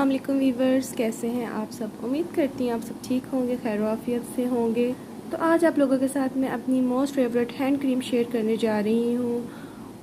अस्सलाम वालेकुम वीवर्स, कैसे हैं आप सब। उम्मीद करती हूँ आप सब ठीक होंगे, खैर आफियत से होंगे। तो आज आप लोगों के साथ मैं अपनी most favourite hand cream share करने जा रही हूँ।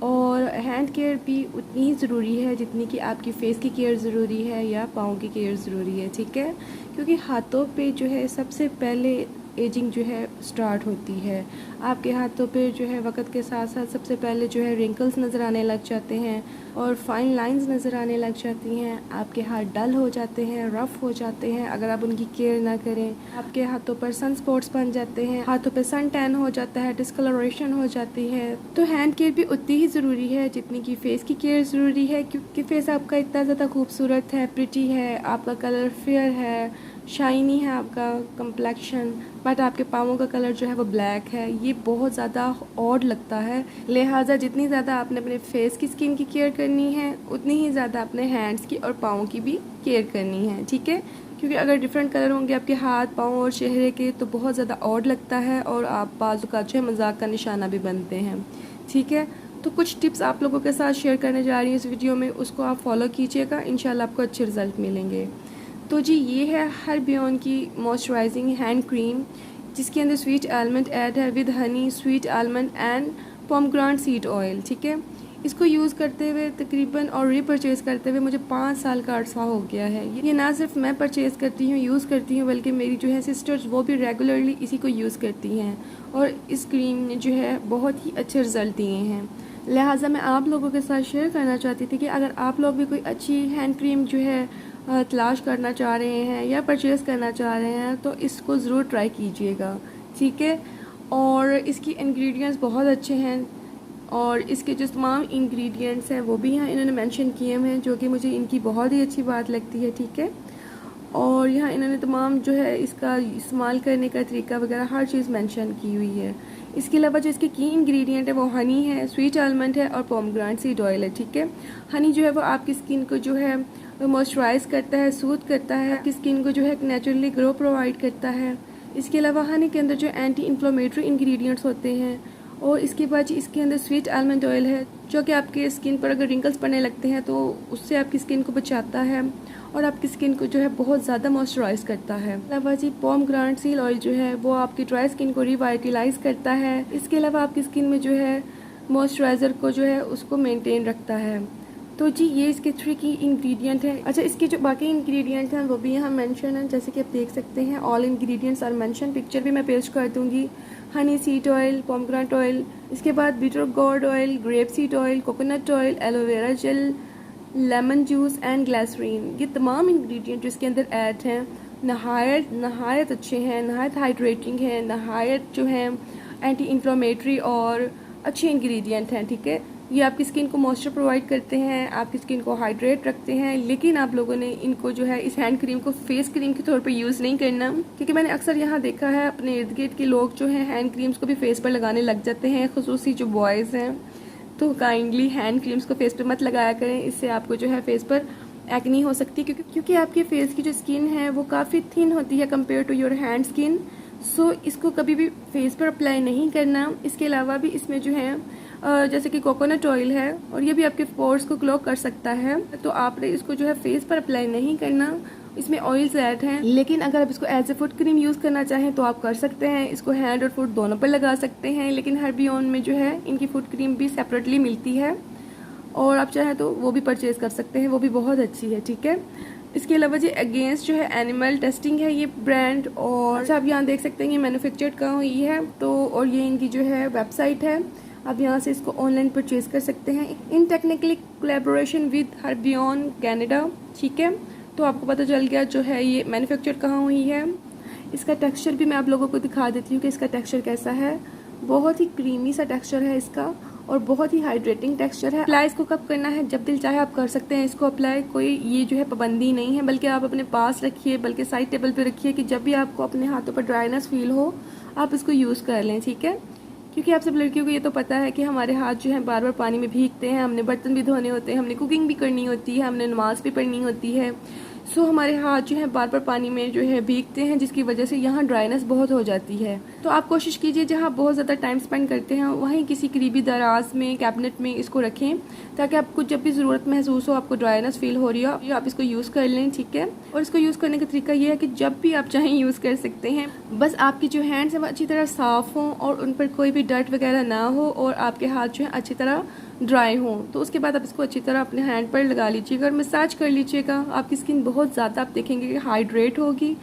और हैंड केयर भी उतनी ही ज़रूरी है जितनी कि आपकी फ़ेस की केयर ज़रूरी है या पाँव की केयर ज़रूरी है, ठीक है। क्योंकि हाथों पे जो है सबसे पहले एजिंग जो है स्टार्ट होती है। आपके हाथों पे जो है वक्त के साथ साथ सबसे पहले जो है रिंकल्स नज़र आने लग जाते हैं और फाइन लाइंस नज़र आने लग जाती हैं। आपके हाथ डल हो जाते हैं, रफ़ हो जाते हैं अगर आप उनकी केयर ना करें। आपके हाथों पर सन स्पॉट्स बन जाते हैं, हाथों पे सन टैन हो जाता है, डिस्कलरेशन हो जाती है। तो हैंड केयर भी उतनी ही ज़रूरी है जितनी कि फ़ेस की केयर ज़रूरी है, क्योंकि फ़ेस आपका इतना ज़्यादा खूबसूरत है, प्रिटी है, आपका कलर फेयर है, शाइनी है आपका कम्प्लेक्शन, बट आपके पाँवों का कलर जो है वो ब्लैक है। ये बहुत ज़्यादा ऑड लगता है। लिहाजा जितनी ज़्यादा आपने अपने फेस की स्किन की केयर करनी है उतनी ही ज़्यादा अपने हैंड्स की और पाँवों की भी केयर करनी है, ठीक है। क्योंकि अगर डिफरेंट कलर होंगे आपके हाथ, पाँव और चेहरे के तो बहुत ज़्यादा ऑड लगता है और आप बाजू का जो है मजाक का निशाना भी बनते हैं, ठीक है। तो कुछ टिप्स आप लोगों के साथ शेयर करने जा रही हूँ इस वीडियो में, उसको आप फॉलो कीजिएगा, इंशाल्लाह आपको अच्छे रिजल्ट मिलेंगे। तो जी ये है हर्बियन की मॉइस्चराइजिंग हैंड क्रीम, जिसके अंदर स्वीट आलमंड ऐड है with Honey, sweet almond and pomegranate seed oil, ठीक है। इसको यूज़ करते हुए तकरीबन और रीपरचेज़ करते हुए मुझे 5 साल का अरसा हो गया है। ये ना सिर्फ मैं परचेज़ करती हूँ, यूज़ करती हूँ, बल्कि मेरी जो है सिस्टर्स वो भी रेगुलरली इसी को यूज़ करती हैं और इस क्रीम ने जो है बहुत ही अच्छे रिज़ल्ट दिए हैं। लिहाजा मैं आप लोगों के साथ शेयर करना चाहती थी कि अगर आप लोग भी कोई अच्छी हैंड क्रीम जो है तलाश करना चाह रहे हैं या परचेज़ करना चाह रहे हैं तो इसको ज़रूर ट्राई कीजिएगा, ठीक है। और इसकी इंग्रेडिएंट्स बहुत अच्छे हैं और इसके जो तमाम इंग्रेडिएंट्स हैं वो भी यहाँ इन्होंने मेंशन किए हुए हैं, जो कि मुझे इनकी बहुत ही अच्छी बात लगती है, ठीक है। और यहाँ इन्होंने तमाम जो है इसका इस्तेमाल करने का तरीका वगैरह हर चीज़ मेंशन की हुई है। इसके अलावा जो इसके की इंग्रेडिएंट है वो हनी है, स्वीट आलमंड है और पोमग्रेनेट सीड ऑयल है, ठीक है। हनी जो है वो आपकी स्किन को जो है मॉइस्चराइज करता है, सूद करता है, आपकी स्किन को जो है नेचुरली ग्लो प्रोवाइड करता है। इसके अलावा हनी के अंदर जो एंटी इन्फ्लेमेटरी इंग्रेडिएंट्स होते हैं और इसके बाद इसके अंदर स्वीट आलमंड ऑयल है, जो कि आपके स्किन पर अगर रिंकल्स पड़ने लगते हैं तो उससे आपकी स्किन को बचाता है और आपकी स्किन को जो है बहुत ज़्यादा मॉइस्चराइज करता है। अलावा जी पोमग्रेनेट सीड ऑयल जो है वो आपकी ड्राई स्किन को रिवाइटलाइज करता है। इसके अलावा आपकी स्किन में जो है मॉइस्चराइज़र को जो है उसको मेंटेन रखता है। तो जी ये इसके 3 की इंग्रेडिएंट हैं। अच्छा, इसके जो बाकी इंग्रेडिएंट हैं वो भी यहाँ मेंशन हैं, जैसे कि आप देख सकते हैं all ingredients are mention, picture भी मैं पेस्ट कर दूँगी। Honey seed oil, pomegranate oil, इसके बाद bitter gourd oil, grape seed oil, coconut oil, aloe vera gel, lemon juice and glycerine, ये तमाम इंग्रेडिएंट जो इसके अंदर ऐड हैं नहायत अच्छे हैं, नहायत हाइड्रेटिंग हैं, नहायत जो हैं एंटी इन्फ्लेमेटरी और अच्छे इंग्रेडिएंट हैं, ठीक है। ये आपकी स्किन को मॉइस्चर प्रोवाइड करते हैं, आपकी स्किन को हाइड्रेट रखते हैं, लेकिन आप लोगों ने इनको जो है इस हैंड क्रीम को फेस क्रीम के तौर पे यूज़ नहीं करना, क्योंकि मैंने अक्सर यहाँ देखा है अपने इर्द गिर्द के लोग जो हैं हैंड क्रीम्स को भी फेस पर लगाने लग जाते हैं, खुसूसी जो बॉयज़ हैं। तो काइंडली हैंड क्रीम्स को फेस पे मत लगाया करें, इससे आपको जो है फेस पर एक्नी हो सकती है, क्योंकि आपके फेस की जो स्किन है वो काफ़ी थिन होती है compare to your hand skin. So इसको कभी भी फेस पर अप्लाई नहीं करना। इसके अलावा भी इसमें जो है जैसे कि कोकोनट ऑयल है और ये भी आपके पोर्स को क्लॉग कर सकता है, तो आपने इसको जो है फेस पर अप्लाई नहीं करना। इसमें ऑयल्स ऐड हैं, लेकिन अगर आप इसको as a foot cream use करना चाहें तो आप कर सकते हैं। इसको हैंड और फुट दोनों पर लगा सकते हैं, लेकिन हर्बियन में जो है इनकी फुट क्रीम भी सेपरेटली मिलती है और आप चाहें तो वो भी परचेज़ कर सकते हैं, वो भी बहुत अच्छी है, ठीक है। इसके अलावा जी अगेंस्ट जो है एनिमल टेस्टिंग है ये ब्रांड, और अच्छा आप यहाँ देख सकते हैं ये मैन्युफैक्चर्ड कहाँ हुई है, तो और ये इनकी जो है वेबसाइट है, आप यहाँ से इसको ऑनलाइन परचेज़ कर सकते हैं in technically collaboration with Herbion Canada, ठीक है। तो आपको पता चल गया जो है ये मैन्युफैक्चर कहाँ हुई है। इसका टेक्सचर भी मैं आप लोगों को दिखा देती हूँ कि इसका टेक्सचर कैसा है। बहुत ही क्रीमी सा टेक्सचर है इसका और बहुत ही हाइड्रेटिंग टेक्सचर है। अप्लाई इसको कब करना है, जब दिल चाहे आप कर सकते हैं इसको अप्लाई, कोई ये जो है पाबंदी नहीं है, बल्कि आप अपने पास रखिए, बल्कि साइड टेबल पे रखिए कि जब भी आपको अपने हाथों पर ड्राइनेस फील हो आप इसको यूज़ कर लें, ठीक है। क्योंकि आप सब लड़कियों को ये तो पता है कि हमारे हाथ जो है बार बार पानी में भीगते हैं, हमने बर्तन भी धोने होते हैं, हमने कुकिंग भी करनी होती है, हमने नमाज भी पढ़नी होती है। सो हमारे हाथ जो है बार बार पानी में जो है भीगते हैं, जिसकी वजह से यहाँ ड्राइनेस बहुत हो जाती है। तो आप कोशिश कीजिए जहाँ बहुत ज़्यादा टाइम स्पेंड करते हैं वहीं किसी करीबी दराज में, कैबिनेट में इसको रखें, ताकि आपको जब भी ज़रूरत महसूस हो, आपको ड्राइनेस फील हो रही हो, आप इसको यूज़ कर लें, ठीक है। और इसको यूज़ करने का तरीका ये है कि जब भी आप चाहें यूज़ कर सकते हैं, बस आपकी जो हैंड्स हैं वो अच्छी तरह साफ़ हों और उन पर कोई भी डर्ट वगैरह ना हो और आपके हाथ जो है अच्छी तरह ड्राई हो। तो उसके बाद आप इसको अच्छी तरह अपने हैंड पर लगा लीजिएगा और मसाज कर लीजिएगा। आपकी स्किन बहुत ज़्यादा आप देखेंगे कि हाइड्रेट होगी,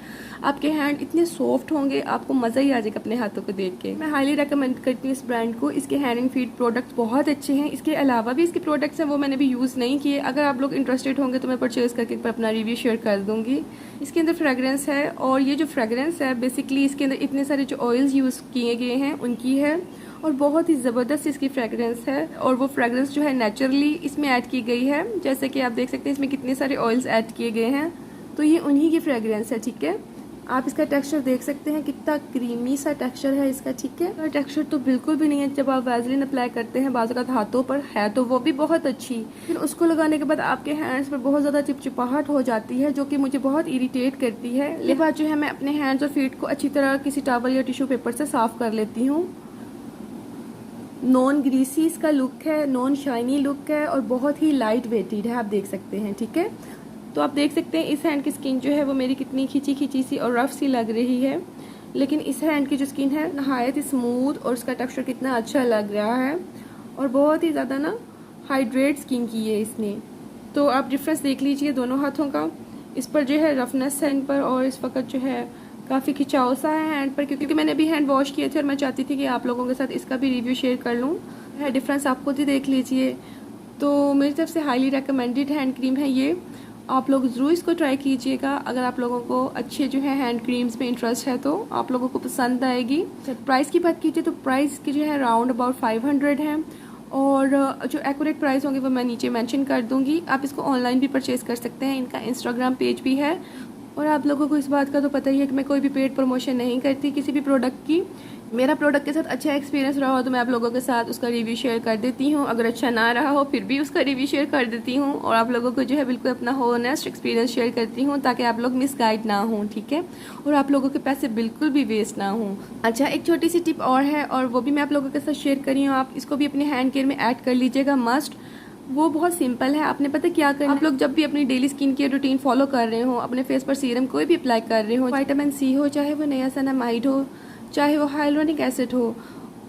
आपके हैंड इतने सॉफ्ट होंगे, आपको मज़ा ही आ जाएगा अपने हाथों को देख के। मैं हाईली रेकमेंड करती हूँ इस ब्रांड को। इसके हैंड एंड फीट प्रोडक्ट्स बहुत अच्छे हैं। इसके अलावा भी इसके प्रोडक्ट्स हैं, वो मैंने भी यूज़ नहीं किए। अगर आप लोग इंटरेस्टेड होंगे तो मैं परचेज़ करके अपना रिव्यू शेयर कर दूँगी। इसके अंदर फ्रेगरेंस है और ये जो फ्रेगरेंस है बेसिकली इसके अंदर इतने सारे जो ऑयल्स यूज़ किए गए हैं उनकी है और बहुत ही ज़बरदस्त इसकी फ्रेगरेंस है। और वो फ्रेगरेंस जो है नेचुरली इसमें ऐड की गई है, जैसे कि आप देख सकते हैं इसमें कितने सारे ऑयल्स ऐड किए गए हैं, तो ये उन्हीं की फ्रेगरेंस है, ठीक है। आप इसका टेक्सचर देख सकते हैं, कितना क्रीमी सा टेक्सचर है इसका, ठीक है। और टेक्सचर तो बिल्कुल भी नहीं है जब आप वैसलीन अप्लाई करते हैं बाजू का हाथों पर है तो वो भी बहुत अच्छी, फिर उसको लगाने के बाद आपके हैंड्स पर बहुत ज़्यादा चिपचिपाहट हो जाती है जो कि मुझे बहुत इरिटेट करती है। ये बात जो है मैं अपने हैंड्स और फीट को अच्छी तरह किसी टॉवल या टिश्यू पेपर से साफ कर लेती हूँ। नॉन ग्रीसी इसका लुक है, नॉन शाइनी लुक है और बहुत ही लाइट वेटेड है, आप देख सकते हैं, ठीक है। तो आप देख सकते हैं इस हैंड की स्किन जो है वो मेरी कितनी खिंची खिंची सी और रफ सी लग रही है, लेकिन इस हैंड की जो स्किन है नहायत स्मूथ और उसका टेक्सचर कितना अच्छा लग रहा है और बहुत ही ज़्यादा ना हाइड्रेट स्किन की है इसने। तो आप डिफरेंस देख लीजिए दोनों हाथों का। इस पर जो है रफनेस है इन पर और इस वक्त जो है काफ़ी खिंचाव सा है हैंड पर, क्योंकि मैंने भी हैंड वॉश किए थे और मैं चाहती थी कि आप लोगों के साथ इसका भी रिव्यू शेयर कर लूँ। है डिफरेंस आप खुद ही देख लीजिए। तो मेरी तरफ से हाईली रिकमेंडेड हैंड क्रीम है ये, आप लोग ज़रूर इसको ट्राई कीजिएगा। अगर आप लोगों को अच्छे जो है हैंड क्रीम्स में इंटरेस्ट है तो आप लोगों को पसंद आएगी। जब प्राइस की बात कीजिए तो प्राइस की जो है अराउंड अबाउट 500 है और जो एक्यूरेट प्राइस होंगे वो मैं नीचे मेंशन कर दूंगी। आप इसको ऑनलाइन भी परचेज़ कर सकते हैं, इनका इंस्टाग्राम पेज भी है। और आप लोगों को इस बात का तो पता ही है कि मैं कोई भी पेड प्रमोशन नहीं करती किसी भी प्रोडक्ट की। मेरा प्रोडक्ट के साथ अच्छा एक्सपीरियंस रहा हो तो मैं आप लोगों के साथ उसका रिव्यू शेयर कर देती हूँ, अगर अच्छा ना रहा हो फिर भी उसका रिव्यू शेयर कर देती हूँ और आप लोगों को जो है बिल्कुल अपना होनेस्ट एक्सपीरियंस शेयर करती हूँ ताकि आप लोग मिसगाइड ना हों, ठीक है, और आप लोगों के पैसे बिल्कुल भी वेस्ट ना हों। अच्छा, एक छोटी सी टिप और है और वो भी मैं आप लोगों के साथ शेयर करी हूँ, आप इसको भी अपने हैंड केयर में ऐड कर लीजिएगा मस्ट। वो बहुत सिंपल है, आपने पता क्या करना, आप लोग जब भी अपनी daily skin care routine follow कर रहे हो, अपने फेस पर सीरम कोई भी अप्लाई कर रहे हो, विटामिन सी हो, चाहे वो नियासिनामाइड हो, चाहे वो हाइलुरोनिक एसिड हो,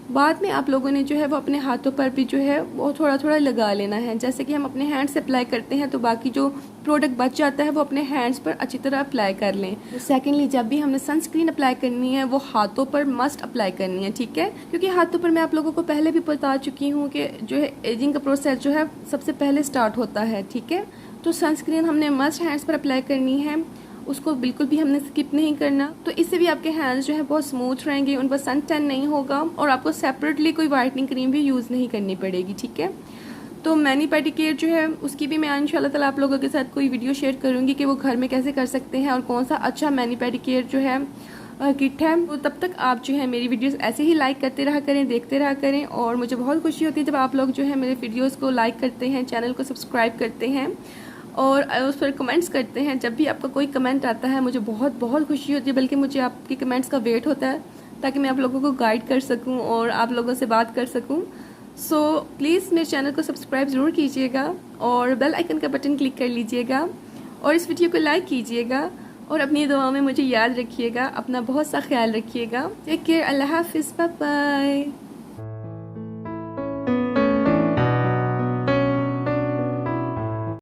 बाद में आप लोगों ने जो है वो अपने हाथों पर भी जो है वो थोड़ा थोड़ा लगा लेना है। जैसे कि हम अपने हैंड से अप्लाई करते हैं तो बाकी जो प्रोडक्ट बच जाता है वो अपने हैंड्स पर अच्छी तरह अप्लाई कर लें। सेकेंडली, जब भी हमने सनस्क्रीन अप्लाई करनी है वो हाथों पर मस्ट अप्लाई करनी है, ठीक है, क्योंकि हाथों पर मैं आप लोगों को पहले भी बता चुकी हूँ कि जो है एजिंग का प्रोसेस जो है सबसे पहले स्टार्ट होता है, ठीक है। तो सनस्क्रीन हमने मस्ट हैंड्स पर अप्लाई करनी है, उसको बिल्कुल भी हमने स्किप नहीं करना। तो इससे भी आपके हैंड्स जो है बहुत स्मूथ रहेंगे, उन पर सन टैन नहीं होगा और आपको सेपरेटली कोई वाइटनिंग क्रीम भी यूज़ नहीं करनी पड़ेगी, ठीक है। तो मैनी पेडी केयर जो है उसकी भी मैं इंशाल्लाह ताला आप लोगों के साथ कोई वीडियो शेयर करूँगी कि वो घर में कैसे कर सकते हैं और कौन सा अच्छा मैनी पेडी केयर जो है किट है। तो तब तक आप जो है मेरी वीडियोस ऐसे ही लाइक करते रहा करें, देखते रहा करें और मुझे बहुत खुशी होती है जब आप लोग जो है मेरे वीडियोज़ को लाइक करते हैं, चैनल को सब्सक्राइब करते हैं और उस पर कमेंट्स करते हैं। जब भी आपका कोई कमेंट आता है मुझे बहुत बहुत खुशी होती है, बल्कि मुझे आपके कमेंट्स का वेट होता है ताकि मैं आप लोगों को गाइड कर सकूं और आप लोगों से बात कर सकूं। सो प्लीज़ मेरे चैनल को सब्सक्राइब ज़रूर कीजिएगा और बेल आइकन का बटन क्लिक कर लीजिएगा और इस वीडियो को लाइक कीजिएगा और अपनी दुआओं में मुझे याद रखिएगा। अपना बहुत सा ख्याल रखिएगा। टेक केयर, अल्लाह हाफिज़, बाय बाय।